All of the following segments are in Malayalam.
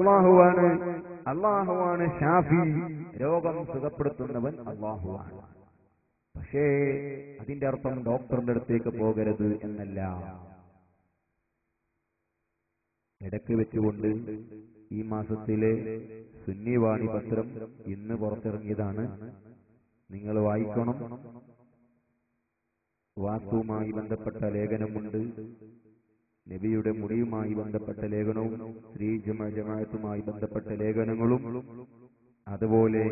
അല്ലാഹുവാണ്. അല്ലാഹുവാണ് ഷാഫി, രോഗം സുഖപ്പെടുത്തുന്നവൻ അല്ലാഹുവാണ്. പക്ഷേ അതിന്റെ അർത്ഥം ഡോക്ടറിന്റെ അടുത്തേക്ക് പോകരുത് എന്നല്ല. ഇടയ്ക്ക് വെച്ചുകൊണ്ട് ഈ മാസത്തിലെ സുന്നി വാണി പത്രം ഇന്ന് പുറത്തിറങ്ങിയതാണ്, നിങ്ങൾ വായിക്കണം. വാസ്തുവുമായി ബന്ധപ്പെട്ട ലേഖനമുണ്ട്, നബിയുടെ മുടിയുമായി ബന്ധപ്പെട്ട ലേഖനവും സ്ത്രീ ജമാഅത്തുമായി ബന്ധപ്പെട്ട ലേഖനങ്ങളും അതുപോലെ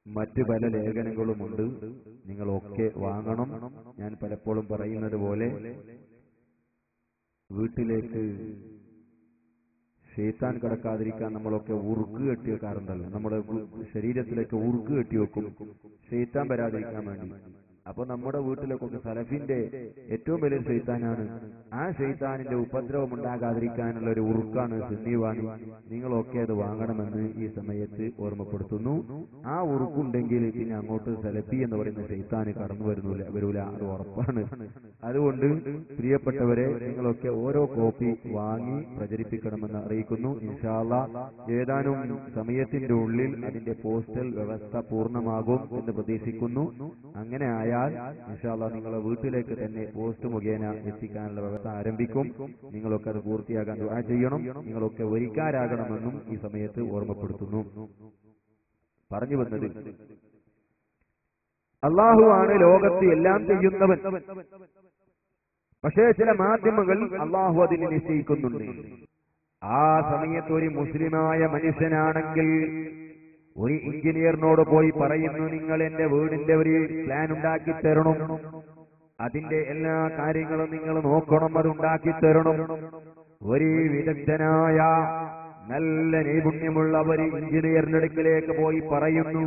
മറ്റു പല ലേഖനങ്ങളുമുണ്ട്. നിങ്ങളൊക്കെ വാങ്ങണം. ഞാൻ പലപ്പോഴും പറയുന്നത് പോലെ വീട്ടിലേക്ക് ശൈത്താൻ കടക്കാതിരിക്കാൻ നമ്മളൊക്കെ ഉറുക്ക് കെട്ടി വെക്കാറുണ്ടല്ലോ. നമ്മുടെ ശരീരത്തിലേക്ക് ഉറുക്ക് കെട്ടി വെക്കും ശൈത്താൻ വരാതിരിക്കാൻ വേണ്ടി. അപ്പൊ നമ്മുടെ വീട്ടിലേക്കൊക്കെ സലഫിന്റെ ഏറ്റവും വലിയ ശൈത്താനാണ്. ആ ശൈത്താനിന്റെ ഉപദ്രവം ഉണ്ടാകാതിരിക്കാനുള്ള ഒരു ഉറുക്കാണ് സുന്നിവാണി. നിങ്ങളൊക്കെ അത് വാങ്ങണമെന്ന് ഈ സമയത്ത് ഓർമ്മപ്പെടുത്തുന്നു. ആ ഉറുക്കുണ്ടെങ്കിൽ പിന്നെ അങ്ങോട്ട് സലഫി എന്ന് പറയുന്ന ശൈത്താന് കടന്നു വരൂല, അത് ഉറപ്പാണ്. അതുകൊണ്ട് പ്രിയപ്പെട്ടവരെ, നിങ്ങളൊക്കെ ഓരോ കോപ്പി വാങ്ങി പ്രചരിപ്പിക്കണമെന്ന് അറിയിക്കുന്നു. ഇൻഷാ അല്ലാഹ് ഏതാനും സമയത്തിന്റെ ഉള്ളിൽ അതിന്റെ പോസ്റ്റൽ വ്യവസ്ഥ പൂർണ്ണമാകും എന്ന് പ്രതീക്ഷിക്കുന്നു. അങ്ങനെ ആയാൽ ഇൻഷാ അല്ലാഹ് നിങ്ങളുടെ വീട്ടിലേക്ക് തന്നെ പോസ്റ്റ് മുഖേന എത്തിക്കാനുള്ള വ്യവസ്ഥ ആരംഭിക്കും. നിങ്ങളൊക്കെ അത് പൂർത്തിയാക്കാൻ ദുആ ചെയ്യണം. നിങ്ങളൊക്കെ വരിക്കാരാകണമെന്നും ഈ സമയത്ത് ഓർമ്മപ്പെടുത്തുന്നു. പറഞ്ഞു വന്നത്, അല്ലാഹുവാണ് ലോകത്ത് എല്ലാം ചെയ്യുന്നവൻ. പക്ഷേ ചില മാധ്യമങ്ങൾ അല്ലാഹു അതിനെ നിശ്ചയിക്കുന്നുണ്ട്. ആ സമയത്ത് ഒരു മുസ്ലിമായ മനുഷ്യനാണെങ്കിൽ ഒരു എഞ്ചിനീയറിനോട് പോയി പറയുന്നു, നിങ്ങൾ എന്റെ വീടിന്റെ ഒരു പ്ലാൻ ഉണ്ടാക്കി തരണം, അതിന്റെ എല്ലാ കാര്യങ്ങളും നിങ്ങൾ നോക്കണം, അത് ഉണ്ടാക്കി തരണം. ഒരു വിദഗ്ധനായ നല്ല നൈപുണ്യമുള്ള ഒരു എഞ്ചിനീയറിന്റെ അടുക്കിലേക്ക് പോയി പറയുന്നു.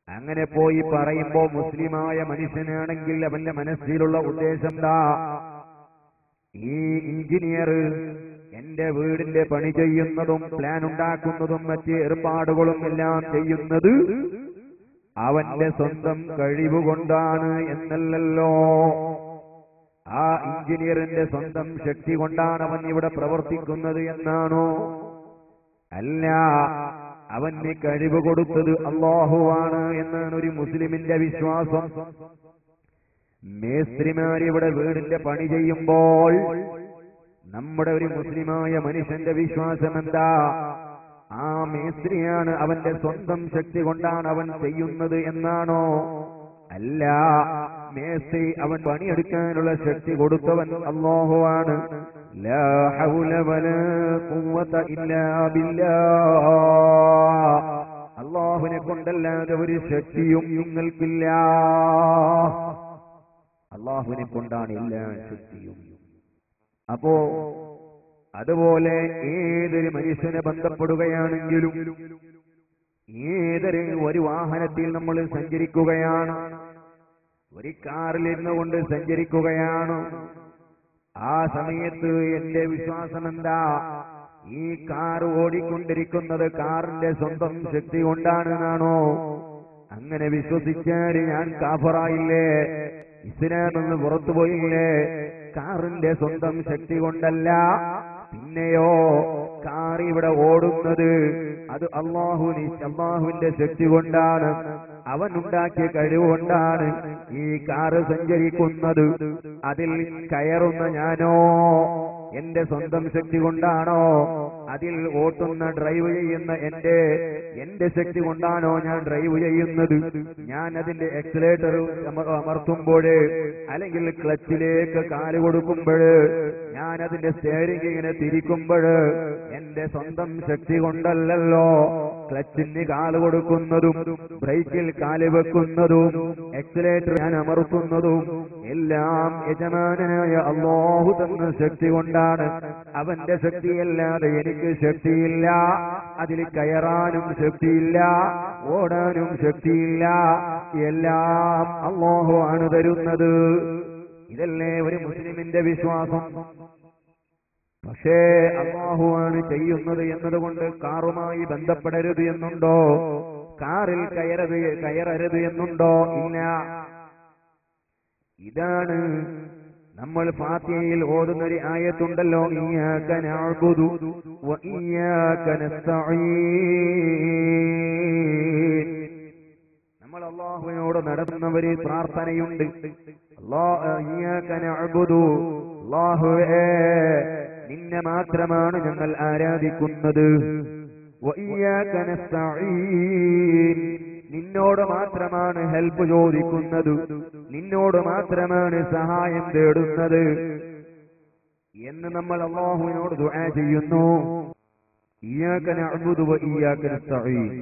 അങ്ങനെ പോയി പറയുമ്പോ മുസ്ലിമായ മനുഷ്യനാണെങ്കിൽ അവന്റെ മനസ്സിലുള്ള ഉദ്ദേശം എന്താ? ഈ എഞ്ചിനീയർ എന്റെ വീടിന്റെ പണി ചെയ്യുന്നതും പ്ലാൻ ഉണ്ടാക്കുന്നതും മറ്റ് ഏർപ്പാടുകളും എല്ലാം ചെയ്യുന്നത് അവന്റെ സ്വന്തം കഴിവുകൊണ്ടാണ് എന്നല്ലല്ലോ. ആ എഞ്ചിനീയറിന്റെ സ്വന്തം ശക്തി കൊണ്ടാണ് അവൻ ഇവിടെ പ്രവർത്തിക്കുന്നത് എന്നാണോ? അല്ല, അവന് കഴിവ് കൊടുത്തത് അല്ലാഹുവാണ് എന്നാണ് ഒരു മുസ്ലിമിന്റെ വിശ്വാസം. മേസ്ത്രിമാരിവിടെ വീടിന്റെ പണി ചെയ്യുമ്പോൾ നമ്മുടെ ഒരു മുസ്ലിമായ മനുഷ്യന്റെ വിശ്വാസം എന്താ? ആ മേസ്ത്രിയാണ് അവന്റെ സ്വന്തം ശക്തി കൊണ്ടാണ് അവൻ ചെയ്യുന്നത് എന്നാണോ? അല്ല, മേസ്ത്രി അവൻ പണിയെടുക്കാനുള്ള ശക്തി കൊടുത്തവൻ അല്ലാഹുവാണ്. ലാ ഹൗല വലാ ഖുവത ഇല്ലാ ബില്ലാഹ്. അല്ലാഹുവിനെ കൊണ്ടല്ലാതെ ഒരു ശക്തിയും നിങ്ങൾക്കില്ല. അല്ലാഹുവിനെ കൊണ്ടാണ് എല്ലാ ശക്തിയും. അപ്പോ അതുപോലെ ഏതൊരു മനുഷ്യനെ ബന്ധപ്പെടുകയാണെങ്കിലും, ഏതൊരു ഒരു വാഹനത്തിൽ നമ്മൾ സഞ്ചരിക്കുകയാണ്, ഒരു കാറിൽ ഇരുന്നുകൊണ്ട് സഞ്ചരിക്കുകയാണ്, ആ സമയത്ത് എന്റെ വിശ്വാസം എന്താ? ഈ കാർ ഓടിക്കൊണ്ടിരിക്കുന്നത് കാറിന്റെ സ്വന്തം ശക്തി കൊണ്ടാണെന്നാണോ? അങ്ങനെ വിശ്വസിച്ചാൽ ഞാൻ കാഫറായില്ലേ? ഇസ്ലാമെന്ന് പുറത്തുപോയില്ലേ? കാറിന്റെ സ്വന്തം ശക്തി കൊണ്ടല്ല. പിന്നെയോ കാർ ഇവിടെ ഓടുന്നത് അത് അല്ലാഹുവിന്റെ ശക്തി കൊണ്ടാണ്, അവൻ ഉണ്ടാക്കിയ കഴിവുകൊണ്ടാണ് ഈ കാറ് സഞ്ചരിക്കുന്നത്. അതിൽ കയറുന്ന ഞാനോ എന്റെ സ്വന്തം ശക്തി കൊണ്ടാണോ? അതിൽ ഓട്ടുന്ന ഡ്രൈവ് ചെയ്യുന്ന എന്റെ ശക്തി കൊണ്ടാണോ ഞാൻ ഡ്രൈവ് ചെയ്യുന്നത്? ഞാൻ അതിന്റെ എക്സലേറ്റർ അമർത്തുമ്പോൾ അല്ലെങ്കിൽ ക്ലച്ചിലേക്ക് കാല് കൊടുക്കുമ്പോൾ, ഞാൻ അതിന്റെ സ്റ്റിയറിംഗ് ഇങ്ങനെ തിരിക്കുമ്പോൾ എന്റെ സ്വന്തം ശക്തി കൊണ്ടല്ലല്ലോ. ക്ലച്ചിന് കാല് കൊടുക്കുന്നതും ബ്രേക്കിൽ കാല് വെക്കുന്നതും എക്സലേറ്റർ ഞാൻ അമർത്തുന്നതും എല്ലാം യജമാനായ അല്ലാഹു തന്ന ശക്തി കൊണ്ടാണ്. അവന്റെ ശക്തിയല്ലാതെ എനിക്ക് ശക്തിയില്ല. അതിൽ കയറാനും ശക്തിയില്ല, ഓടാനും ശക്തിയില്ല. എല്ലാം അല്ലാഹു ആണ് തരുന്നത്. ഇതല്ലേ ഒരു മുസ്ലിമിന്റെ വിശ്വാസം. പക്ഷേ അല്ലാഹുവാണ് ചെയ്യുന്നത് എന്നതുകൊണ്ട് കാറുമായി ബന്ധപ്പെടരുത് എന്നുണ്ടോ? കാറിൽ കയറരുത് എന്നുണ്ടോ? ഇല്ല. ഇതാണ് നമ്മൾ ഫാത്തിഹയിൽ ഓതുന്നൊരു ആയത്തുണ്ടല്ലോ, ഇയ്യാക നഅ്ബുദു വ ഇയ്യാക നസ്തഈൻ. നമ്മൾ അല്ലാഹുവിനോട് നടത്തുന്ന ഒരു പ്രാർത്ഥനയുണ്ട്. ഇയ്യാക നഅ്ബുദു, അല്ലാഹുവേ നിന്നെ മാത്രമാണ് ഞങ്ങൾ ആരാധിക്കുന്നത്. വ ഇയ്യാക നസ്തഈൻ, നിന്നോട് മാത്രമാണ് ഹെൽപ്പ് ചോദിക്കുന്നത്, നിന്നോട് മാത്രമാണ് സഹായം തേടുന്നത് എന്ന് നമ്മൾ അല്ലാഹുവിനോട് ദുആ ചെയ്യുന്നു. ഇയ്യാക നഅ്ബുദു വ ഇയ്യാക നസ്തഈൻ,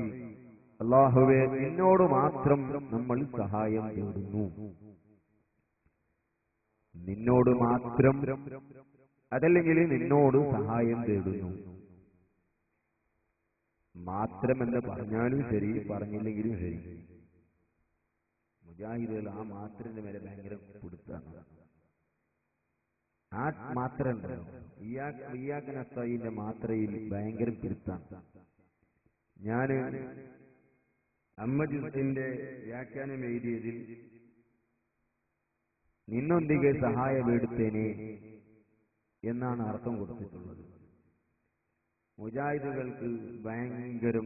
അല്ലാഹുവേ നിന്നോട് മാത്രം നമ്മൾ സഹായം തേടുന്നു. നിന്നോട് മാത്രം, അതല്ലെങ്കിൽ നിന്നോട് സഹായം തേടുന്നു. മാത്രമെന്ന് പറഞ്ഞാലും ശരി, പറഞ്ഞില്ലെങ്കിലും ശരി, മുജാഹിദുകൾ ആ മാത്രന്റെ മേലെ ഭയങ്കര പിടുത്താണ്. ആ മാത്ര ഉണ്ടല്ലോ, ഇയ്യാക നസ്തഈന്റെ മാത്രയിൽ ഭയങ്കര പിടുത്താണ്. ഞാന് അമ്മജിന്റെ വ്യാഖ്യാനം എഴുതിയതിൽ നിന്നൊന്തികെ സഹായമെടുത്തേനെ എന്നാണ് അർത്ഥം കൊടുത്തിട്ടുള്ളത്. മുജാഹിദുകൾക്ക് ഭയങ്കരം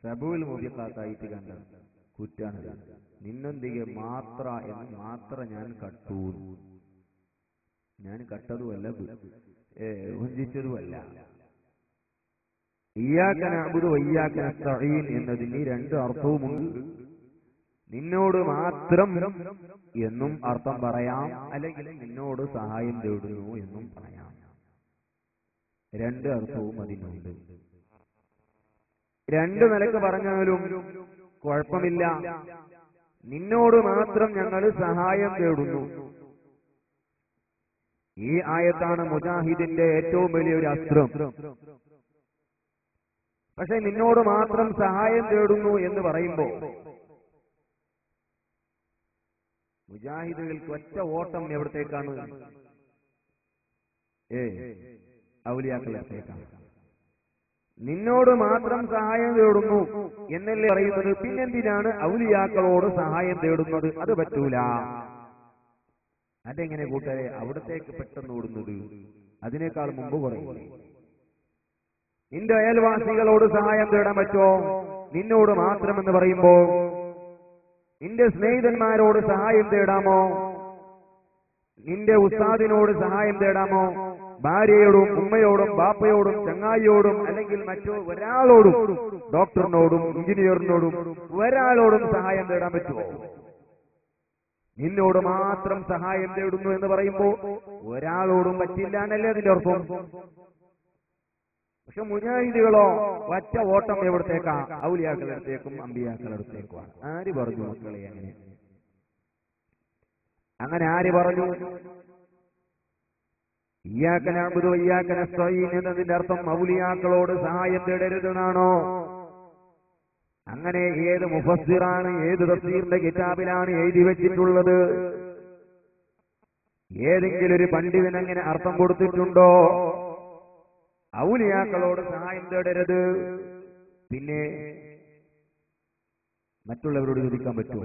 സബൂൽ മുബിഖാത്തായിട്ട് കണ്ട കുറ്റാണ്. നിന്നൊന്തികെ മാത്ര എന്ന് മാത്ര ഞാൻ കട്ടു, ഞാൻ കട്ടതുമല്ല വഞ്ചിച്ചതുമല്ല. ഇയ്യാക നഅ്ബുദു വ ഇയ്യാക നസ്തഈൻ എന്നതിന് രണ്ട് അർത്ഥവുമുണ്ട്. നിന്നോട് മാത്രം എന്നും അർത്ഥം പറയാം, അല്ലെങ്കിൽ നിന്നോട് സഹായം തേടുന്നു എന്നും പറയാം. രണ്ട് അർത്ഥവും അതിനുണ്ട്. രണ്ട് നിലക്ക് പറഞ്ഞാലും കുഴപ്പമില്ല. നിന്നോട് മാത്രം ഞങ്ങൾ സഹായം തേടുന്നു. ഈ ആയത്താണ് മുജാഹിദിന്റെ ഏറ്റവും വലിയൊരു അസ്ത്രം. പക്ഷെ നിന്നോട് മാത്രം സഹായം തേടുന്നു എന്ന് പറയുമ്പോൾ മുജാഹിദുകൾക്ക് ഒറ്റ ഓട്ടം എവിടത്തേക്കാണ്? ഔലിയാക്കളത്തേക്കാണ്. നിന്നോട് മാത്രം സഹായം തേടുന്നു എന്നല്ലേ പറയുന്നത്, പിന്നെന്തിനാണ് ഔലിയാക്കളോട് സഹായം തേടുന്നത്? അത് പറ്റൂല. അതെങ്ങനെ കൂട്ടരെ അവിടത്തേക്ക് പെട്ടെന്ന് ഓടുന്നത്? അതിനേക്കാൾ മുമ്പ് പറയും, നിന്റെ അയൽവാസികളോട് സഹായം തേടാൻ പറ്റുമോ? നിന്നോട് മാത്രമെന്ന് പറയുമ്പോ നിന്റെ സ്നേഹിതന്മാരോട് സഹായം തേടാമോ? നിന്റെ ഉസ്താദിനോട് സഹായം തേടാമോ? ഭാര്യയോടും ഉമ്മയോടും ബാപ്പയോടും ചങ്ങായിയോടും അല്ലെങ്കിൽ മറ്റോ ഒരാളോടും, ഡോക്ടറിനോടും എഞ്ചിനീയറിനോടും ഒരാളോടും സഹായം തേടാൻ പറ്റുമോ? നിന്നോട് മാത്രം സഹായം തേടുന്നു എന്ന് പറയുമ്പോ ഒരാളോടും പറ്റില്ല എന്നല്ലേ അതിന്റെ അർത്ഥം. പക്ഷെ മുജാഹിദുകളോ ഒറ്റ ഓട്ടം എവിടത്തേക്കാ? ഔലിയാക്കളടുത്തേക്കും അമ്പിയാക്കളടുത്തേക്കുമാണ്. ആര് പറഞ്ഞു മക്കളെ അങ്ങനെ? അങ്ങനെ ആര് പറഞ്ഞു? ഇയ്യാക നഅ്ബുദു വ ഇയ്യാക നസ്തഈൻ എന്നതിന്റെ അർത്ഥം ഔലിയാക്കളോട് സഹായം തേടരുതെന്നാണോ? അങ്ങനെ ഏത് മുഫസ്സിറാണ്, ഏത് തഫ്സീറിന്റെ കിതാബിലാണ് എഴുതി വെച്ചിട്ടുള്ളത്? ഏതെങ്കിലും ഒരു പണ്ഡിതൻ അങ്ങനെ അർത്ഥം കൊടുത്തിട്ടുണ്ടോ? ഔലിയാക്കളോട് സഹായം തേടരുത്. പിന്നെ മറ്റുള്ളവരോട് ചോദിക്കാൻ പറ്റുമോ?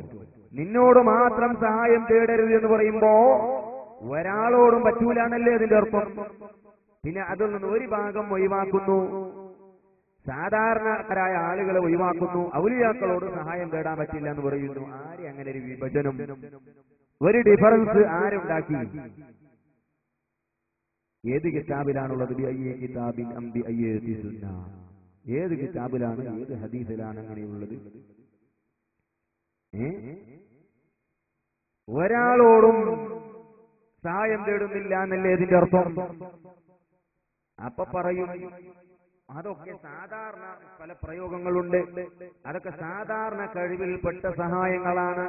നിന്നോട് മാത്രം സഹായം തേടരുത് എന്ന് പറയുമ്പോ ഒരാളോടും പറ്റൂലാന്നല്ലേ അതിന്റെ അർത്ഥം. പിന്നെ അതിൽ നിന്ന് ഒരു ഭാഗം ഒഴിവാക്കുന്നു, സാധാരണക്കാരായ ആളുകളെ ഒഴിവാക്കുന്നു, ഔലിയാക്കളോട് സഹായം തേടാൻ പറ്റില്ല എന്ന് പറയുന്നു. ആര് അങ്ങനെ ഒരു വിഭജനം, ഒരു ഡിഫറൻസ് ആരുണ്ടാക്കി? ഏത് കിതാബിലാണുള്ളത്? കിതാബിൻ അംബി അയ്യതി സുന്ന. ഏത് കിതാബിലാണ്, ഏത് ഹദീസിലാണ് അങ്ങനെയുള്ളത്? ഒരാളോടും സഹായം തേടുന്നില്ല എന്നല്ലേ ഇതിന്റെ അർത്ഥം. അപ്പൊ പറയും അതൊക്കെ സാധാരണ പല പ്രയോഗങ്ങളുണ്ട്, അതൊക്കെ സാധാരണ കഴിവിൽപ്പെട്ട സഹായങ്ങളാണ്.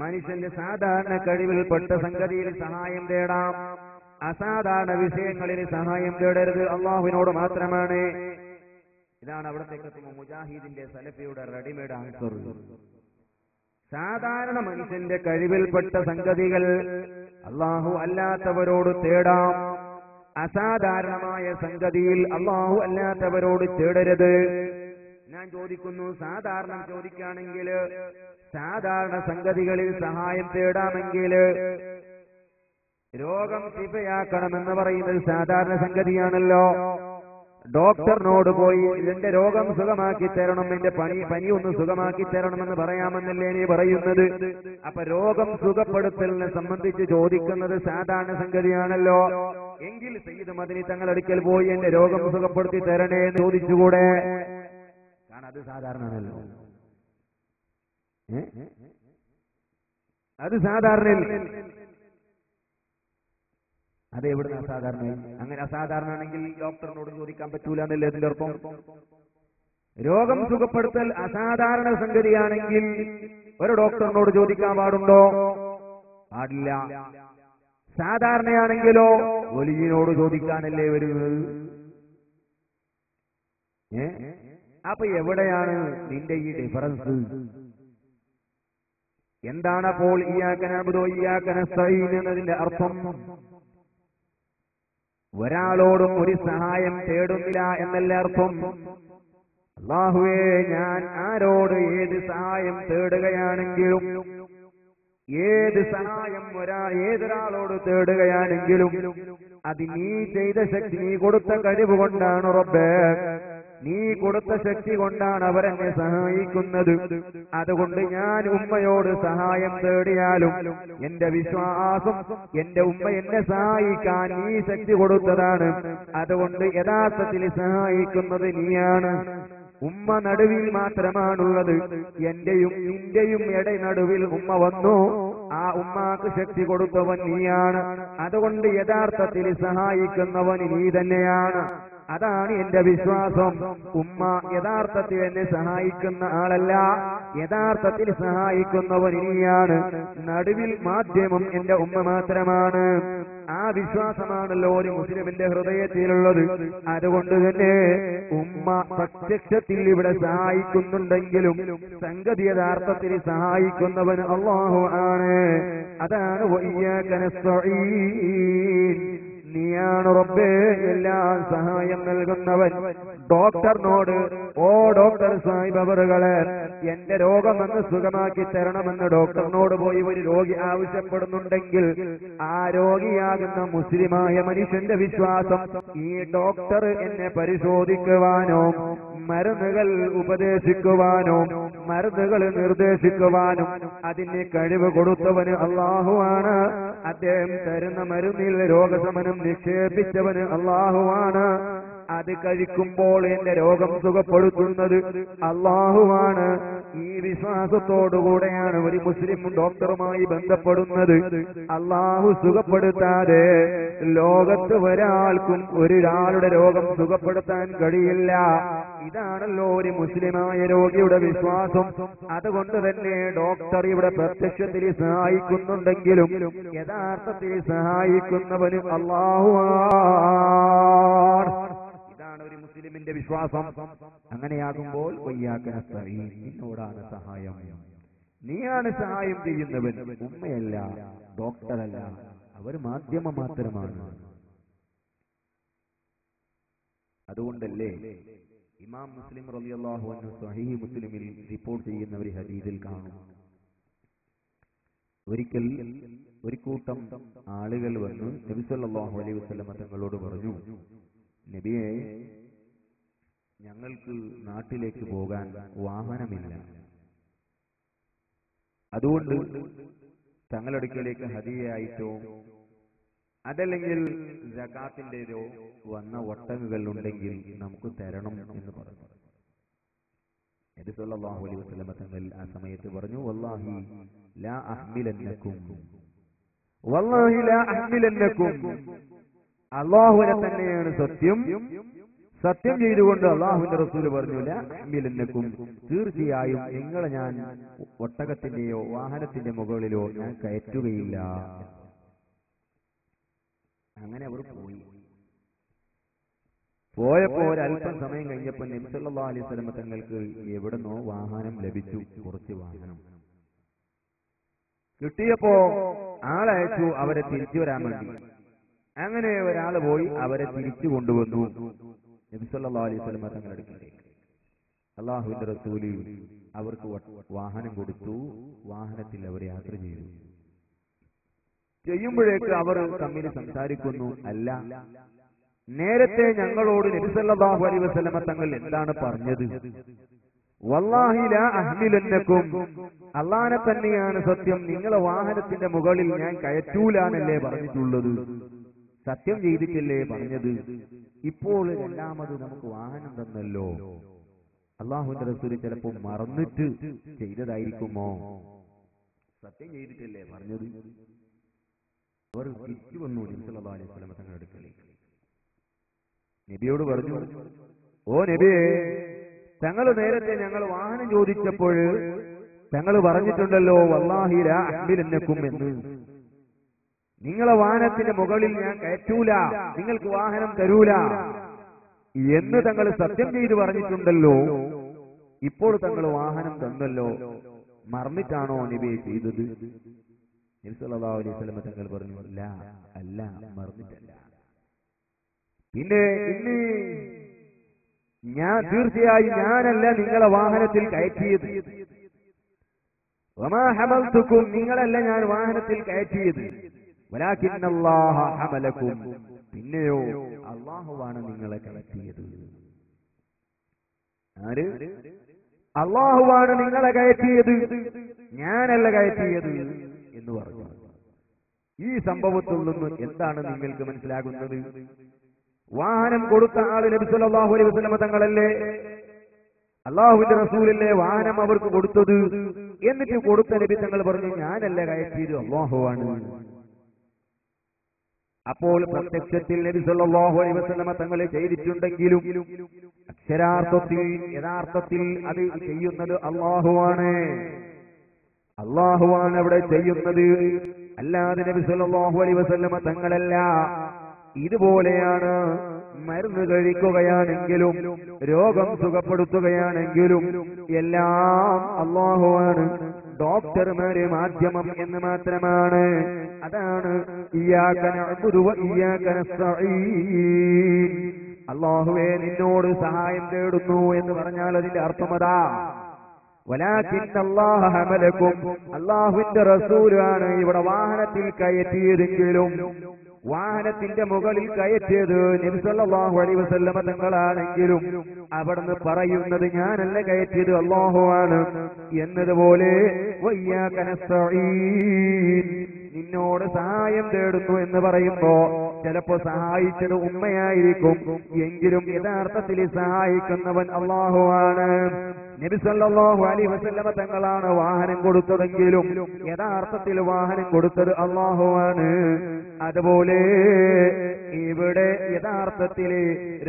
മനുഷ്യന്റെ സാധാരണ കഴിവിൽപ്പെട്ട സംഗതിയിൽ സഹായം തേടാം, അസാധാരണ വിഷയങ്ങളിൽ സഹായം തേടരുത്, അള്ളാഹുവിനോട് മാത്രമാണ്. ഇതാണ് അവിടത്തേക്ക് മുജാഹിദിന്റെ സലഫിയുടെ റെഡിമെയ്ഡ് ആൻസർ. സാധാരണ മനുഷ്യന്റെ കഴിവിൽപ്പെട്ട സംഗതികൾ അള്ളാഹു അല്ലാത്തവരോട് തേടാം, അസാധാരണമായ സംഗതിയിൽ അള്ളാഹു അല്ലാത്തവരോട് തേടരുത്. ഞാൻ ചോദിക്കുന്നു, സാധാരണ ചോദിക്കുകയാണെങ്കിൽ സാധാരണ സംഗതികളിൽ സഹായം തേടാമെങ്കിൽ രോഗം ശിഫയാക്കണമെന്ന് പറയുന്നത് സാധാരണ സംഗതിയാണല്ലോ. ഡോക്ടറിനോട് പോയി എന്റെ രോഗം സുഖമാക്കി തരണം, എന്റെ പനി ഒന്ന് സുഖമാക്കി തരണമെന്ന് പറയാമെന്നല്ലേ നീ പറയുന്നത്? അപ്പൊ രോഗം സുഖപ്പെടുത്തലിനെ സംബന്ധിച്ച് ചോദിക്കുന്നത് സാധാരണ സംഗതിയാണല്ലോ. എങ്കിൽ സയ്യിദ് മദനി തങ്ങളടുക്കൽ പോയി എന്റെ രോഗം സുഖപ്പെടുത്തി തരണേ എന്ന് ചോദിച്ചുകൂടെ? കാരണം അത് സാധാരണയാണല്ലോ. അത് സാധാരണ. അത് എവിടുന്ന് അസാധാരണ? അങ്ങനെ അസാധാരണ ആണെങ്കിൽ ഡോക്ടറിനോട് ചോദിക്കാൻ പറ്റൂല എന്നല്ലേ അതിന്റെ അർത്ഥം? രോഗം സുഖപ്പെടുത്തൽ അസാധാരണ സംഗതിയാണെങ്കിൽ ഒരു ഡോക്ടറിനോട് ചോദിക്കാൻ പാടുണ്ടോ? പാടില്ല. സാധാരണയാണെങ്കിലോ വലിയനോട് ചോദിക്കാനല്ലേ വരുന്നത്? അപ്പൊ എവിടെയാണ് നിന്റെ ഈ ഡിഫറൻസ്? എന്താണ് അപ്പോൾ ഇയ്യാക നഅ്ബുദു ഇയ്യാക നസ്തഈൻ എന്നതിന്റെ അർത്ഥം? ഒരാളോടും ഒരു സഹായം തേടുന്നില്ല എന്നല്ല അർത്ഥം. അല്ലാഹുവേ, ഞാൻ ആരോട് ഏത് സഹായം തേടുകയാണെങ്കിലും, ഏത് സഹായം ഏതൊരാളോട് തേടുകയാണെങ്കിലും അത് നീ ചെയ്ത ശക്തി, നീ കൊടുത്ത കഴിവ് കൊണ്ടാണ് റബ്ബേ, നീ കൊടുത്ത ശക്തി കൊണ്ടാണ് അവരെന്നെ സഹായിക്കുന്നത്. അതുകൊണ്ട് ഞാൻ ഉമ്മയോട് സഹായം തേടിയാലും എന്റെ വിശ്വാസം എന്റെ ഉമ്മ എന്നെ സഹായിക്കാൻ നീ ശക്തി കൊടുത്തതാണ്. അതുകൊണ്ട് യഥാർത്ഥത്തിൽ സഹായിക്കുന്നത് നീയാണ്. ഉമ്മ നടുവിൽ മാത്രമാണുള്ളത്. എന്റെയും നിന്റെയും നടുവിൽ ഉമ്മ വന്നു. ആ ഉമ്മാക്ക് ശക്തി കൊടുത്തവൻ നീയാണ്. അതുകൊണ്ട് യഥാർത്ഥത്തിൽ സഹായിക്കുന്നവൻ നീ തന്നെയാണ്. അതാണ് എന്റെ വിശ്വാസം. ഉമ്മ യഥാർത്ഥത്തിൽ എന്നെ സഹായിക്കുന്ന ആളല്ല, യഥാർത്ഥത്തിൽ സഹായിക്കുന്നവൻ നീയാണ്. നടുവിൽ മാധ്യമം എന്റെ ഉമ്മ മാത്രമാണ്. ആ വിശ്വാസമാണല്ലോ ഒരു മുസ്ലിമിന്റെ ഹൃദയത്തിലുള്ളത്. അതുകൊണ്ട് തന്നെ ഉമ്മ പ്രത്യക്ഷത്തിൽ ഇവിടെ സഹായിക്കുന്നുണ്ടെങ്കിലും സംഗതി യഥാർത്ഥത്തിൽ സഹായിക്കുന്നവൻ അല്ലാഹു ആണ്. അതാണ് വഇയ്യാക നസ്തഈൻ, നീയാണ് റബ്ബേ എല്ലാം സഹായം നൽകുന്നവൻ. ഡോക്ടറിനോട്, ഓ ഡോക്ടർ സാഹിബ് അവറുകളെ, എന്റെ രോഗമെന്ന് സുഖമാക്കി തരണമെന്ന് ഡോക്ടറിനോട് പോയി ഒരു രോഗി ആവശ്യപ്പെടുന്നുണ്ടെങ്കിൽ ആ രോഗിയാകുന്ന മുസ്ലിമായ മനുഷ്യന്റെ വിശ്വാസം ഈ ഡോക്ടർ എന്നെ പരിശോധിക്കുവാനോ മരുന്നുകൾ ഉപദേശിക്കുവാനോ മരുന്നുകൾ നിർദ്ദേശിക്കുവാനും അതിന് കഴിവ് കൊടുത്തവന് അല്ലാഹുവാണ്. അദ്ദേഹം തരുന്ന മരുന്നിൽ രോഗശമനം നിക്ഷേപിച്ചവന് അല്ലാഹുവാണ്. അത് കഴിക്കുമ്പോൾ എന്റെ രോഗം സുഖപ്പെടുത്തുന്നത് അല്ലാഹുവാണ്. ഈ വിശ്വാസത്തോടുകൂടെയാണ് ഒരു മുസ്ലിം ഡോക്ടറുമായി ബന്ധപ്പെടുന്നത്. അല്ലാഹു സുഖപ്പെടുത്താതെ ലോകത്ത് ഒരാൾക്കും ഒരാളുടെ രോഗം സുഖപ്പെടുത്താൻ കഴിയില്ല. ഇതാണല്ലോ ഒരു മുസ്ലിമായ രോഗിയുടെ വിശ്വാസം. അതുകൊണ്ട് തന്നെ ഡോക്ടർ ഇവിടെ പ്രത്യക്ഷത്തിൽ സഹായിക്കുന്നുണ്ടെങ്കിലും യഥാർത്ഥത്തിൽ സഹായിക്കുന്നവന് അല്ലാഹുവാണ്. ഇതാണ് ഒരു മുസ്ലിമിന്റെ വിശ്വാസം. അങ്ങനെയാകുമ്പോൾ വഇയ്യാക നസ്തഈൻ, നിന്നോടാണ് സഹായം, നീയാണ് സഹായം ചെയ്യുന്നവൻ. ഉമ്മയല്ല, ഡോക്ടറല്ല, അവർ മാധ്യമം മാത്രമാണ്. അതുകൊണ്ടല്ലേ ഇമാം മുസ്ലിം റളിയല്ലാഹു അൻഹു സ്വഹീഹ് മുസ്ലിമിൽ റിപ്പോർട്ട് ചെയ്യുന്ന ഒരു ഹദീസിൽ കാണും, ഒരിക്കൽ ഒരു കൂട്ടം ആളുകൾ വന്ന് നബി സല്ലല്ലാഹു അലൈഹി വസല്ലം തങ്ങളോട് പറഞ്ഞു, നബിയെ, ഞങ്ങൾക്ക് നാട്ടിലേക്ക് പോകാൻ വാഹനമില്ല, അതുകൊണ്ട് തങ്ങളടുക്കലേക്ക് ഹദിയയായിട്ടോ അതല്ലെങ്കിൽ സകാത്തിന്റേതോ വന്ന ഒട്ടകങ്ങൾ ഉണ്ടെങ്കിൽ നമുക്ക് തരണം എന്ന് പറഞ്ഞു. നബി സല്ലല്ലാഹു അലൈഹി വസല്ലം തങ്ങൾ ആ സമയത്ത് പറഞ്ഞു, വല്ലാഹി ലാ അഹ്മിലന്നകും, വല്ലാഹി ലാ അഹ്മിലന്നകും, അല്ലാഹുവിനെ തന്നെയാണ് സത്യം. സത്യം ചെയ്തുകൊണ്ട് അല്ലാഹുവിന്റെ റസൂൽ പറഞ്ഞു, ലാ അഹ്മിലന്നകും, തീർച്ചയായും നിങ്ങളെ ഞാൻ ഒട്ടകത്തിന്റെയോ വാഹനത്തിന്റെ മുകളിലോ ഞാൻ കയറ്റുകയില്ല. അങ്ങനെ അവർ പോയപ്പോ ഒരല്പം സമയം കഴിഞ്ഞപ്പോൾ നബി സല്ലല്ലാഹു അലൈഹി വസല്ലം തങ്ങൾക്ക് എവിടുന്നോ വാഹനം ലഭിച്ചു, കുറച്ച് വാഹനം കിട്ടിയപ്പോ ആളയച്ചു അവരെ തിരിച്ചു വരാൻ വേണ്ടി. അങ്ങനെ ഒരാൾ പോയി അവരെ തിരിച്ചു കൊണ്ടുവന്നു നബി സല്ലല്ലാഹു അലൈഹി വസല്ലം തങ്ങളുടെ അടുക്കലേക്ക്. അല്ലാഹുവിന്റെ റസൂൽ അവർക്ക് വാഹനം കൊടുത്തു, വാഹനത്തിൽ അവർ യാത്ര ചെയ്തു. ചെയ്യുമ്പോഴേക്ക് അവർ തമ്മിൽ സംസാരിക്കുന്നു, അല്ല നേരത്തെ ഞങ്ങളോട് നബി സല്ലല്ലാഹു അലൈഹി വസല്ലമ തങ്ങൾ എന്താണ് പറഞ്ഞത്? വല്ലാഹി ലാ അഹ്മിലന്നകും, അല്ലാഹനെ തന്നെയാണ് സത്യം, നിങ്ങളെ വാഹനത്തിന്റെ മുകളിൽ ഞാൻ കയറ്റൂലാന്നല്ലേ പറഞ്ഞിട്ടുള്ളത്, സത്യം ചെയ്തിട്ടല്ലേ പറഞ്ഞത്. ഇപ്പോൾ രണ്ടാമത് നമുക്ക് വാഹനം തന്നല്ലോ, അല്ലാഹുവിന്റെ റസൂൽ ചിലപ്പോൾ മറന്നിട്ട് ചെയ്തതായിരിക്കുമോ? സത്യം ചെയ്തിട്ടല്ലേ പറഞ്ഞത്. അവർ തിരിച്ചു വന്നു നബി സല്ലല്ലാഹു അലൈഹി വസല്ലമ തങ്ങളുടെ അടുക്കലേക്ക്. നബിയോട് പറഞ്ഞു, ഓ നബിയേ, തങ്ങൾ നേരത്തെ ഞങ്ങൾ വാഹനം ചോദിച്ചപ്പോൾ തങ്ങൾ പറഞ്ഞിട്ടുണ്ടല്ലോ വല്ലാഹി ലാ അഹ്മിലന്നകും എന്ന്, നിങ്ങളെ വാഹനത്തിന്റെ മുകളിൽ ഞാൻ കയറ്റൂല, നിങ്ങൾക്ക് വാഹനം തരൂല എന്ന് തങ്ങൾ സത്യം ചെയ്ത് പറഞ്ഞിട്ടുണ്ടല്ലോ. ഇപ്പോൾ തങ്ങൾ വാഹനം തന്നല്ലോ, മറന്നിട്ടാണോ നബിയെ ചെയ്തത്? നബി സല്ലല്ലാഹു അലൈഹി വസല്ലം തങ്ങൾ പറഞ്ഞു, അല്ല, മറന്നിട്ടല്ല. പിന്നെ ഇന്ന് തീർച്ചയായും ഞാനല്ല നിങ്ങളെ വാഹനത്തിൽ കയറ്റിയത്. വമാ ഹമൽതുക്കും, നിങ്ങളല്ല ഞാൻ വാഹനത്തിൽ കയറ്റിയത്. വലാകിന്നല്ലാഹ ഹമലക്കും, പിന്നെയോ അല്ലാഹുവാണ് നിങ്ങളെ കയറ്റിയത്. ആര്? അല്ലാഹുവാണ് നിങ്ങളെ കയറ്റിയത്, ഞാനല്ല കയറ്റിയത് എന്ന് പറഞ്ഞു. ഈ സംഭവത്തിൽ നിന്ന് എന്താണ് നിങ്ങൾക്ക് മനസ്സിലാകുന്നത്? വാഹനം കൊടുത്ത ആള് നബി സല്ലല്ലാഹു അലൈഹി വസല്ലം തങ്ങളല്ലേ, അല്ലാഹുവിന്റെ റസൂലല്ലേ വാഹനം അവർക്ക് കൊടുത്തത്. എന്നിട്ട് കൊടുത്ത നബി തങ്ങൾ പറഞ്ഞു, ഞാനല്ല കയറ്റിയത്, അല്ലാഹുവാണ്. അപ്പോൾ പ്രത്യക്ഷത്തിൽ നബി സല്ലല്ലാഹു അലൈഹി വസല്ലം തങ്ങൾ ചെയ്തിട്ടുണ്ടെങ്കിലും അക്ഷരാർത്ഥത്തിൽ യഥാർത്ഥത്തിൽ അത് ചെയ്യുന്നത് അല്ലാഹുവാണ്. അല്ലാഹുവാണ് അവിടെ ചെയ്യുന്നത്, അല്ലാതെ നബി സല്ലല്ലാഹു അലൈഹി വസല്ലം തങ്ങളല്ല. ഇതുപോലെയാണ് മരുന്ന് കഴിക്കുകയാണെങ്കിലും രോഗം സുഖപ്പെടുത്തുകയാണെങ്കിലും എല്ലാം അല്ലാഹുവാണ്. ഡോക്ടർമാരെ മാധ്യമം എന്ന് മാത്രമാണ്. അതാണ് ഇയ്യാക നഅ്ബുദു വ ഇയ്യാക നസ്തഈൻ, അല്ലാഹുവേ നിന്നോട് സഹായം തേടുന്നു എന്ന് പറഞ്ഞാൽ അതിന്റെ അർത്ഥമതാ. വലാകിന്നല്ലാഹ ഹമലക്കും, അല്ലാഹുവിന്റെ റസൂലാണ് ഇവിടെ വാഹനത്തിൽ കയറ്റിയതെങ്കിലും വാഹനത്തിന്റെ മുകളിൽ കയറ്റിയത് നബി സല്ലല്ലാഹു അലൈഹി വസല്ലം തങ്ങളാണെങ്കിലും അവിടുന്ന് പറയുന്നത് ഞാനല്ല കയറ്റിയത്, അല്ലാഹുവാണ് എന്നതുപോലെ വയ്യാക നസ്തഈൻ, നിന്നോട് സഹായം തേടുന്നു എന്ന് പറയുമ്പോ ചിലപ്പോ സഹായിച്ചത് ഉമ്മയായിരിക്കും, എങ്കിലും യഥാർത്ഥത്തിൽ സഹായിക്കുന്നവൻ അല്ലാഹുവാണ്. നബി സല്ലല്ലാഹു അലൈഹി വസല്ലം തങ്ങളാണ് വാഹനം കൊടുത്തതെങ്കിലും യഥാർത്ഥത്തിൽ വാഹനം കൊടുത്തത് അല്ലാഹുവാണ്. അതുപോലെ ഇവിടെ യഥാർത്ഥത്തിൽ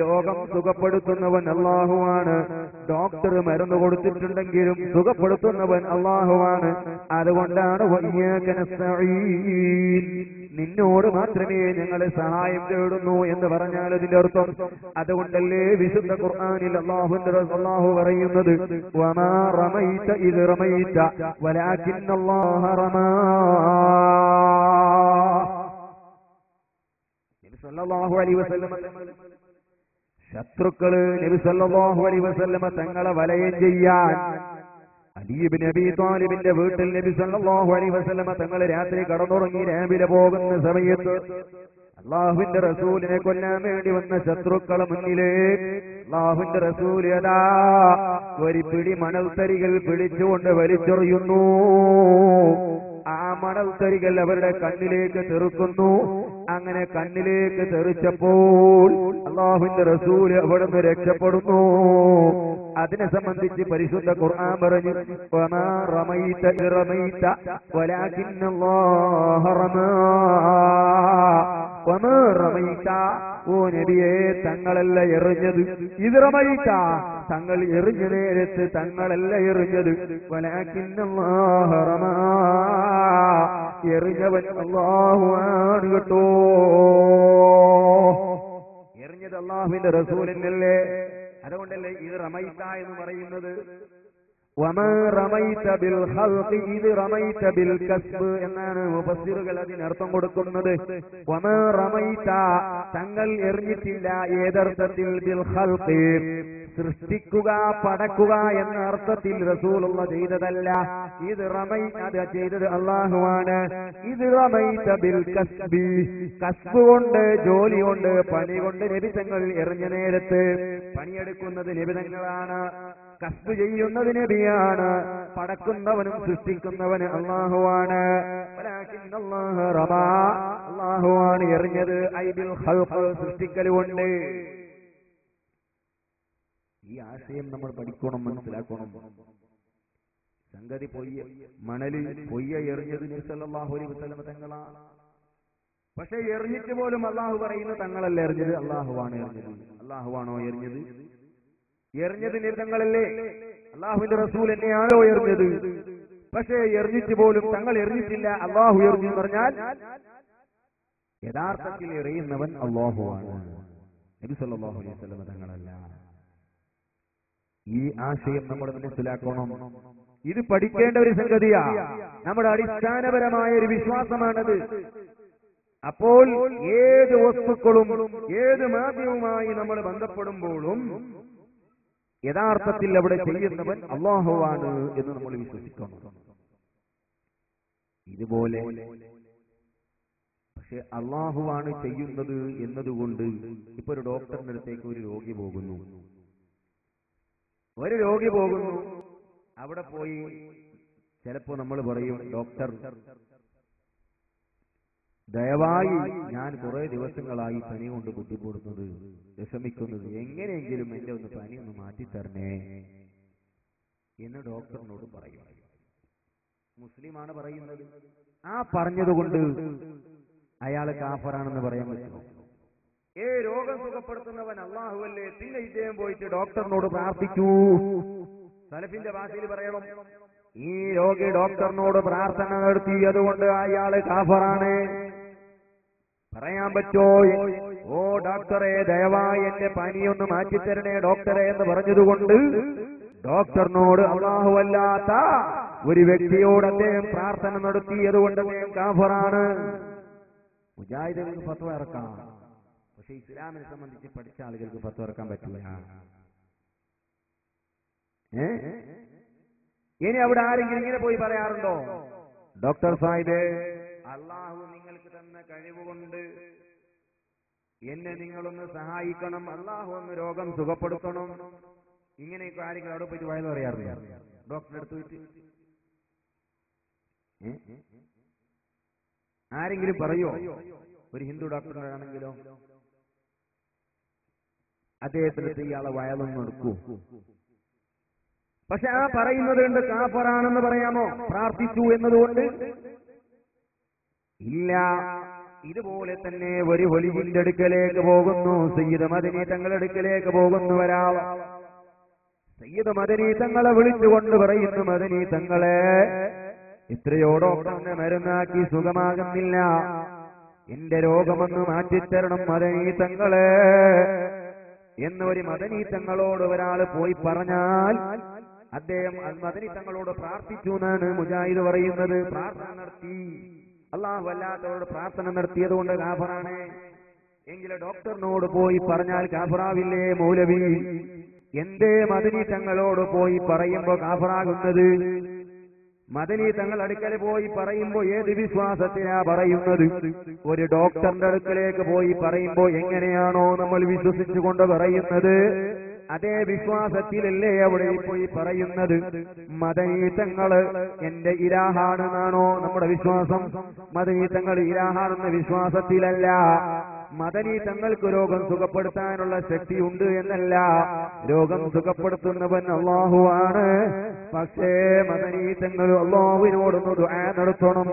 രോഗം സുഖപ്പെടുത്തുന്നവൻ അല്ലാഹുവാണ്. ഡോക്ടർ മരുന്ന് കൊടുത്തിട്ടുണ്ടെങ്കിലും സുഖപ്പെടുത്തുന്നവൻ അല്ലാഹുവാണ്. അതുകൊണ്ടാണ് വയ്യാക നസ്തഈൻ, നിന്നോട് മാത്രമേ ഞങ്ങൾ സഹായം തേടുന്നു എന്ന് പറഞ്ഞാൽ അതിന്റെ അർത്ഥം. അതുകൊണ്ടല്ലേ വിശുദ്ധ ഖുർആനിൽ അല്ലാഹു പറയുന്നത് വമാ റമൈത ഇദ് റമൈത വലാകിന്നല്ലാഹ റമാ. നബി സല്ലല്ലാഹു അലൈഹി വസല്ലം ശത്രുക്കള് നബി സല്ലല്ലാഹു അലൈഹി വസല്ലം തങ്ങളെ വലയം ചെയ്യാൻ അലി ഇബ്നു അബീ ത്വാലിബിന്റെ വീട്ടിൽ നബി സല്ലല്ലാഹു അലൈഹി വസല്ലം തങ്ങൾ രാത്രി കടന്നുറങ്ങി രാവിലെ പോകുന്ന സമയത്ത് അല്ലാഹുവിന്റെ റസൂലിനെ കൊല്ലാൻ വേണ്ടി വന്ന ശത്രുക്കളെ മുന്നിലേക്ക് അല്ലാഹുവിന്റെ റസൂൽ അതാ ഒരു പിടി മണൽത്തരികൾ പിടിച്ചുകൊണ്ട് വലിച്ചെറിയുന്നു. ആ മണൽത്തരികൾ അവരുടെ കണ്ണിലേക്ക് തെറുക്കുന്നു. അങ്ങനെ കണ്ണിലേക്ക് തെറിച്ചപ്പോൾ അല്ലാഹുവിന്റെ റസൂൽ അവിടുന്ന് രക്ഷപ്പെടുന്നു. അതിനെ സംബന്ധിച്ച് പരിശുദ്ധ ഖുർആൻ പറഞ്ഞു വമാ റമൈത ഇദ് റമൈത വലാകിന്നല്ലാഹ റമാ. വമാ റമൈത, ഓ നബിയേ തങ്ങളല്ല എറിഞ്ഞത്, ഇദ് റമൈത തങ്ങൾ എറിഞ്ഞ നേരത്ത് തങ്ങളല്ല എറിഞ്ഞത്, വലാകിന്നല്ലാഹ റമാ എറിഞ്ഞവൻ അല്ലാഹുവാണ് കേട്ടോ. എറിഞ്ഞത് അല്ലാഹുവിന്റെ റസൂലിനല്ലേ. അതുകൊണ്ടല്ലേ ഇത് റമൈത എന്ന് പറയുന്നത്. വമാ റമൈത ബിൽ ഖൽഖി ഇദ് റമൈത ബിൽ കസ്ബ് എന്നാണ് മുഫസ്സിറുകൾ അതിനർത്ഥം കൊടുക്കുന്നത്. വമാ റമൈത തങ്ങൾ എറിഞ്ഞിട്ടില്ല ഏതർത്ഥത്തിൽ ബിൽ ഖൽഖി സൃഷ്ടിക്കുക പടക്കുക എന്ന അർത്ഥത്തിൽ റസൂലുള്ള ചെയ്തതല്ല. ഇത് റമൈത അത് ചെയ്തത് അല്ലാഹുവാണ്. ഇത് റമൈത ബിൽ കസ്ബി കസ്ബ് കൊണ്ട് ജോലി കൊണ്ട് പണി കൊണ്ട് നബി തങ്ങൾ എറിഞ്ഞ നേരത്ത് പണിയെടുക്കുന്നത് നബി തങ്ങളാണ്, കസ്ബ് ചെയ്യുന്നത് നബിയാണ്, പടക്കുന്നവനും സൃഷ്ടിക്കുന്നവന് അല്ലാഹുവാണ്. അല്ലാഹുവാണ് എറിഞ്ഞത് ഐ ബിൽ ഖൽഖ് സൃഷ്ടിക്കലുകൊണ്ട്. ഈ ആശയം നമ്മൾ പഠിക്കണം, മനസ്സിലാക്കണം. സംഗതി മണല് എറിഞ്ഞത് നബി സല്ലല്ലാഹു അലൈഹി വസല്ലം തങ്ങളാണ്. പക്ഷെ എറിഞ്ഞിട്ട് പോലും അല്ലാഹു പറയുന്നത് തങ്ങളല്ല എറിഞ്ഞത്, അല്ലാഹുവാണ് എറിഞ്ഞത്. അല്ലാഹുവാണോ എറിഞ്ഞത്? എറിഞ്ഞത് നബി തങ്ങളല്ലേ, അല്ലാഹുവിന്റെ റസൂൽ എന്നെയാണോ എറിഞ്ഞത്? പക്ഷേ എറിഞ്ഞിട്ട് പോലും തങ്ങൾ എറിഞ്ഞിട്ടില്ല, അല്ലാഹു എറിഞ്ഞു എന്ന് പറഞ്ഞാൽ യഥാർത്ഥത്തിൽ എറിയുന്നവൻ അല്ലാഹുവാണ്, നബി സല്ലല്ലാഹു അലൈഹി വസല്ലം തങ്ങളല്ല. ഈ ആശയം നമ്മൾ മനസ്സിലാക്കണം. ഇത് പഠിക്കേണ്ട ഒരു സംഗതിയാ, നമ്മുടെ അടിസ്ഥാനപരമായ ഒരു വിശ്വാസമാണത്. അപ്പോൾ ഏത് വസ്തുക്കളും ഏത് മാധ്യമവുമായി നമ്മൾ ബന്ധപ്പെടുമ്പോഴും യഥാർത്ഥത്തിൽ അവിടെ ചെയ്യുന്നവൻ അല്ലാഹുവാണ് എന്ന് നമ്മൾ വിശ്വസിക്കണം. ഇതുപോലെ പക്ഷെ അല്ലാഹുവാണ് ചെയ്യുന്നത് എന്നതുകൊണ്ട് ഇപ്പൊ ഒരു ഡോക്ടറിന്റെ അടുത്തേക്ക് ഒരു രോഗി പോകുന്നു, അവിടെ പോയി ചിലപ്പോ നമ്മൾ പറയും, ഡോക്ടർ ദയവായി ഞാൻ കുറെ ദിവസങ്ങളായി പനി കൊണ്ട് ബുദ്ധിമുട്ടുന്നത്, വിഷമിക്കുന്നത്, എങ്ങനെയെങ്കിലും എന്റെ ഒന്ന് പനി ഒന്ന് മാറ്റിത്തരണേ എന്ന് ഡോക്ടറിനോട് പറയും. മുസ്ലിമാണ് പറയുന്നത്. ആ പറഞ്ഞതുകൊണ്ട് അയാൾ കാഫറാണെന്ന് പറയാൻ പറ്റുമോ? രോഗം സുഖപ്പെടുത്തുന്നവൻ അല്ലാഹുവല്ലേ, പിന്നെ ഇദ്ദേഹം പോയിട്ട് ഡോക്ടറിനോട് പ്രാർത്ഥിക്കൂ. സലഫിന്റെ ഭാഷയിൽ പറയണം, ഈ രോഗി ഡോക്ടറിനോട് പ്രാർത്ഥന നടത്തി, അതുകൊണ്ട് അയാള് കാഫറാണ് പറയാൻ പറ്റോ? ഓ ഡോക്ടറെ ദയവായി എന്റെ പനിയൊന്ന് മാറ്റിത്തരണേ ഡോക്ടറെ എന്ന് പറഞ്ഞതുകൊണ്ട് ഡോക്ടറിനോട് അല്ലാഹുവല്ലാത്ത ഒരു വ്യക്തിയോട് അദ്ദേഹം പ്രാർത്ഥന നടത്തി, അതുകൊണ്ട് അദ്ദേഹം കാഫറാണ്. മുജാഹിദുകൾക്ക് ഫത്വ ഇറക്കാം, പക്ഷെ ഇസ്ലാമിനെ സംബന്ധിച്ച് പഠിച്ച ആളുകൾക്ക് ഫത്വ ഇറക്കാൻ പറ്റില്ല. ഇനി അവിടെ ആരെങ്കിലും ഇങ്ങനെ പോയി പറയാറുണ്ടോ, ഡോക്ടർ സാഹിബ് അല്ലാഹു നിങ്ങൾക്ക് തന്ന കഴിവുകൊണ്ട് എന്നെ നിങ്ങളൊന്ന് സഹായിക്കണം, അല്ലാഹു ഒന്ന് രോഗം സുഖപ്പെടുത്തണം, ഇങ്ങനെയൊക്കെ ആരെങ്കിലും അവിടെ പോയിട്ട് വയത് പറയാറില്ല? ഡോക്ടറെ അടുത്ത് പോയിട്ട് ആരെങ്കിലും പറയോ? ഒരു ഹിന്ദു ഡോക്ടറാണെങ്കിലോ അദ്ദേഹത്തിന് ഇയാളെ വയലൊന്നും എടുക്കൂ? പക്ഷെ ആ പറയുന്നത് കൊണ്ട് കാഫറാണെന്ന് പറയാമോ? പ്രാർത്ഥിച്ചു എന്നതുകൊണ്ട് ഇല്ല. ഇതുപോലെ തന്നെ ഒരു വലിയുടെ അടുക്കലേക്ക് പോകുന്നു, സയ്യിദ് മദനി തങ്ങളുടെ അടുക്കലേക്ക് പോകുന്നു ഒരാൾ. സയ്യിദ് മദനി തങ്ങളെ വിളിച്ചുകൊണ്ട് പറയുന്നു, മദനി തങ്ങളെ എത്രയോ ഡോക്ടറിനെ മരുന്നാക്കി സുഖമാകുന്നില്ല, എന്റെ രോഗമൊന്ന് മാറ്റിത്തരണം മദനി തങ്ങളെ എന്നൊരു മദനി തങ്ങളോട് ഒരാൾ പോയി പറഞ്ഞാൽ അദ്ദേഹം മദനി തങ്ങളോട് പ്രാർത്ഥിച്ചു എന്നാണ് മുജാഹിദ് പറയുന്നത്. പ്രാർത്ഥന നടത്തി, അല്ലാഹു അല്ലാത്തവരോട് പ്രാർത്ഥന നടത്തിയതുകൊണ്ട് കാഫറാണ്. എങ്കിലും ഡോക്ടറിനോട് പോയി പറഞ്ഞാൽ കാഫറാവില്ലേ മൗലവി? എന്തേ മദനി തങ്ങളോട് പോയി പറയുമ്പോ കാഫറാകുന്നത്? മദനി തങ്ങൾ അടുക്കൽ പോയി പറയുമ്പോ ഏത് വിശ്വാസത്തിനാ പറയുന്നത്? ഒരു ഡോക്ടറിന്റെ അടുക്കലേക്ക് പോയി പറയുമ്പോ എങ്ങനെയാണോ നമ്മൾ വിശ്വസിച്ചുകൊണ്ട് പറയുന്നത്, അതേ വിശ്വാസത്തിലല്ലേ അവിടെ പോയി പറയുന്നത്? മദനി തങ്ങള് എന്റെ ഇലാഹാണെന്നാണോ നമ്മുടെ വിശ്വാസം? മദനി തങ്ങൾ ഇലാഹാണെന്ന വിശ്വാസത്തിലല്ല. മദനി തങ്ങൾക്ക് രോഗം സുഖപ്പെടുത്താനുള്ള ശക്തി ഉണ്ട് എന്നല്ല, രോഗം സുഖപ്പെടുത്തുന്നവൻ അല്ലാഹുവാണ്. പക്ഷേ മദനി തങ്ങൾ അല്ലാഹുവിനോടൊന്ന് ദുആ നടത്തണം,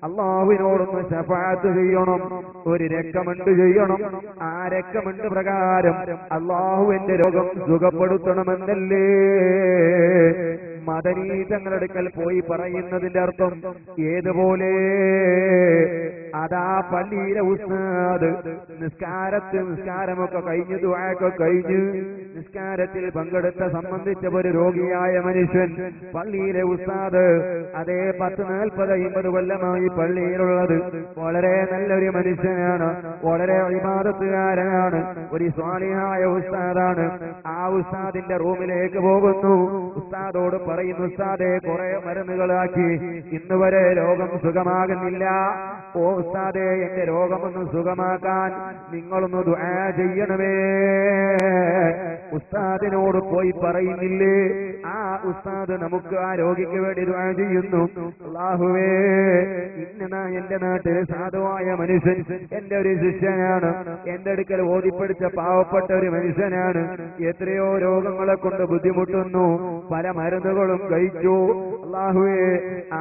അല്ലാഹുവിനോടൊന്ന് ശഫാഅത്ത് ചെയ്യണം, ഒരു രക്കമണ്ട് ചെയ്യണം. ആ രക്കമണ്ട് പ്രകാരം അല്ലാഹു എന്റെ രോഗം സുഖപ്പെടുത്തണമെന്നല്ലേ മദനീ തങ്ങളുടെ അടുക്കൽ പോയി പറയുന്നതിന്റെ അർത്ഥം ഏതുപോലെ അതാ പള്ളിയിലെ ഉസ്താദ് നിസ്കാരമൊക്കെ കഴിഞ്ഞു, ദുആയൊക്കെ കഴിഞ്ഞു, നിസ്കാരത്തിൽ പങ്കെടുത്ത സംബന്ധിച്ച ഒരു രോഗിയായ മനുഷ്യൻ പള്ളിയിലെ ഉസ്താദ് അതേ 10-40-50 കൊല്ലമായി പള്ളിയിലുള്ളത്, വളരെ നല്ലൊരു മനുഷ്യനാണ്, വളരെ ഇബാദത്തുകാരനാണ്, ഒരു സ്വാലിഹായ ഉസ്താദാണ്. ആ ഉസ്താദിന്റെ റൂമിലേക്ക് പോകുന്നു. ഉസ്താദോട് പറയുന്നു, ഉസ്താദെ കുറെ മരുന്നുകളാക്കി ഇന്ന് വരെ രോഗം സുഖമാകുന്നില്ല. ഓ ഉസ്താദെ, എന്റെ രോഗമൊന്ന് സുഖമാക്കാൻ നിങ്ങളൊന്ന് ദുആ ചെയ്യണമേ. ഉസ്താദിനോട് പോയി പറയുന്നില്ലേ? ആ ഉസ്താദ് നമുക്ക് ആ രോഗിക്ക് വേണ്ടി ദുആ ചെയ്യുന്നു. അല്ലാഹുവേ, ഇന്ന എന്റെ നാട്ടിൽ സാധുവായ മനുഷ്യൻ എന്റെ ഒരു ശിഷ്യനാണ്, എന്റെ അടുക്കൽ ഓതിപ്പടിച്ച പാവപ്പെട്ട ഒരു മനുഷ്യനാണ്, എത്രയോ രോഗങ്ങളെ കൊണ്ട് ബുദ്ധിമുട്ടുന്നു, പല മരുന്നുകളും കഴിച്ചു. അല്ലാഹുവേ,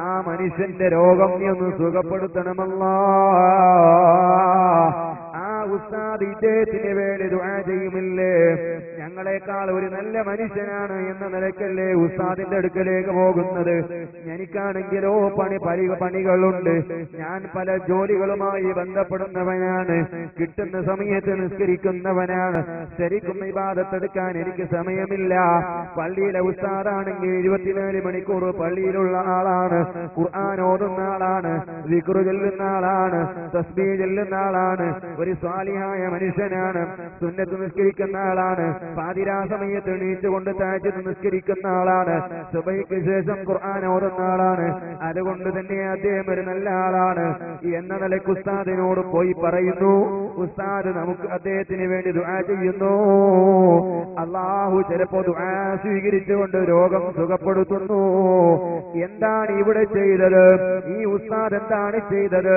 ആ മനുഷ്യന്റെ രോഗം നീ ഒന്ന് സുഖപ്പെടുത്തണമല്ലാ. ആ ഉസ്താദ് ഇദ്ദേഹത്തിന് വേണ്ടി ദുആ ചെയ്യുമില്ലേ? ഞങ്ങളെക്കാൾ ഒരു നല്ല മനുഷ്യനാണ് എന്ന നിലയ്ക്കല്ലേ ഉസ്താദിന്റെ അടുക്കലേക്ക് പോകുന്നത്? എനിക്കാണെങ്കിലോ പണികളുണ്ട്, ഞാൻ പല ജോലികളുമായി ബന്ധപ്പെടുന്നവനാണ്, കിട്ടുന്ന സമയത്ത് നിസ്കരിക്കുന്നവനാണ്, ശരിക്കും ഇബാദത്തെടുക്കാൻ എനിക്ക് സമയമില്ല. പള്ളിയിലെ ഉസ്താദാണെങ്കിൽ 24 മണിക്കൂർ പള്ളിയിലുള്ള ആളാണ്, ഖുർആൻ ഓതുന്ന ആളാണ്, ദിക്ർ ചൊല്ലുന്ന ആളാണ്, തസ്ബീഹ് ചൊല്ലുന്ന ആളാണ്, ഒരു സ്വാലിഹായ മനുഷ്യനാണ്, സുന്നത്ത് നിസ്കരിക്കുന്ന ആളാണ്, പാതിരാ സമയത്ത് എണീറ്റുകൊണ്ട് തഹജ്ജുദ് നിസ്കരിക്കുന്ന ആളാണ്, സുബഹിക്ക് ശേഷം ഖുർആൻ ഓതുന്ന ആളാണ്. അതുകൊണ്ട് തന്നെ അദ്ദേഹം ഒരു നല്ല ആളാണ് എന്ന നിലയ്ക്ക് ഉസ്താദിനോട് പോയി പറയുന്നു. ഉസ്താദ് നമുക്ക് അദ്ദേഹത്തിന് വേണ്ടി ദുആ ചെയ്യുന്നു. അല്ലാഹു ചിലപ്പോ ദുആ സ്വീകരിച്ചുകൊണ്ട് രോഗം സുഖപ്പെടുത്തുന്നു. എന്താണ് ഇവിടെ ചെയ്തത്? ഈ ഉസ്താദ് എന്താണ് ചെയ്തത്?